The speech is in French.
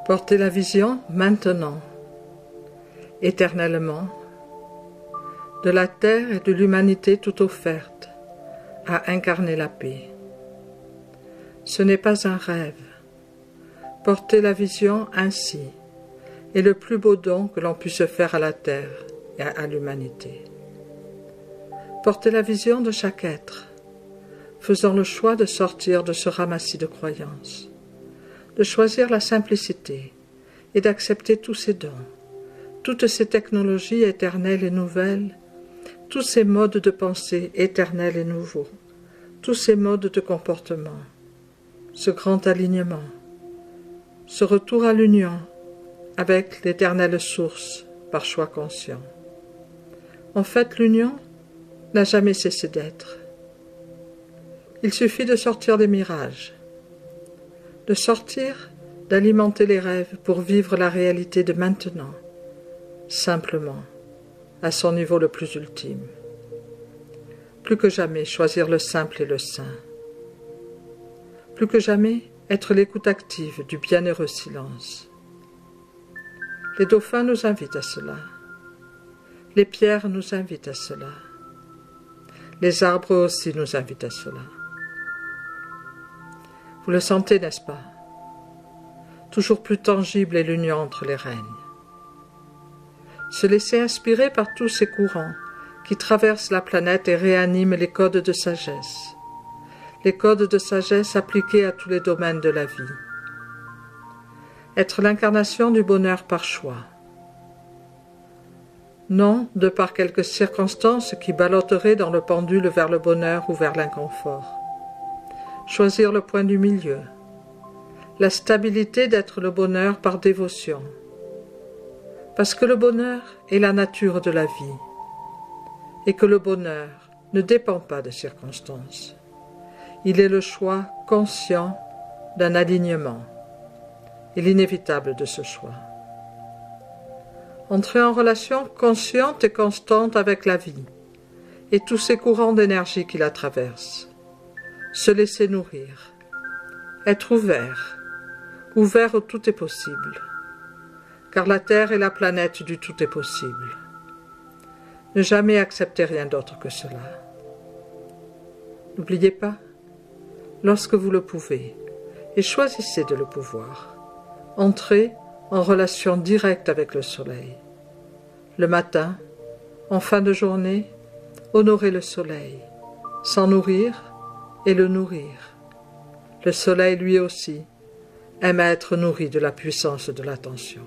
Portez la vision maintenant, éternellement, de la terre et de l'humanité tout offerte à incarner la paix. Ce n'est pas un rêve. Porter la vision ainsi est le plus beau don que l'on puisse faire à la terre et à l'humanité. Porter la vision de chaque être, faisant le choix de sortir de ce ramassis de croyances, de choisir la simplicité et d'accepter tous ces dons, toutes ces technologies éternelles et nouvelles, tous ces modes de pensée éternels et nouveaux, tous ces modes de comportement, ce grand alignement, ce retour à l'union avec l'éternelle source par choix conscient. En fait, l'union n'a jamais cessé d'être. Il suffit de sortir des mirages, de sortir, d'alimenter les rêves pour vivre la réalité de maintenant, simplement, à son niveau le plus ultime. Plus que jamais choisir le simple et le saint. Plus que jamais être l'écoute active du bienheureux silence. Les dauphins nous invitent à cela. Les pierres nous invitent à cela. Les arbres aussi nous invitent à cela. Vous le sentez, n'est-ce pas? Toujours plus tangible est l'union entre les règnes. Se laisser inspirer par tous ces courants qui traversent la planète et réaniment les codes de sagesse. Les codes de sagesse appliqués à tous les domaines de la vie. Être l'incarnation du bonheur par choix. Non de par quelques circonstances qui ballotteraient dans le pendule vers le bonheur ou vers l'inconfort. Choisir le point du milieu. La stabilité d'être le bonheur par dévotion. Parce que le bonheur est la nature de la vie. Et que le bonheur ne dépend pas de circonstances. Il est le choix conscient d'un alignement et l'inévitable de ce choix. Entrer en relation consciente et constante avec la vie et tous ces courants d'énergie qui la traversent. Se laisser nourrir. Être ouvert où tout est possible. Car la Terre est la planète du tout est possible. Ne jamais accepter rien d'autre que cela. N'oubliez pas, lorsque vous le pouvez, et choisissez de le pouvoir, entrez en relation directe avec le soleil. Le matin, en fin de journée, honorez le soleil, s'en nourrir et le nourrir. Le soleil, lui aussi, aime à être nourri de la puissance de l'attention.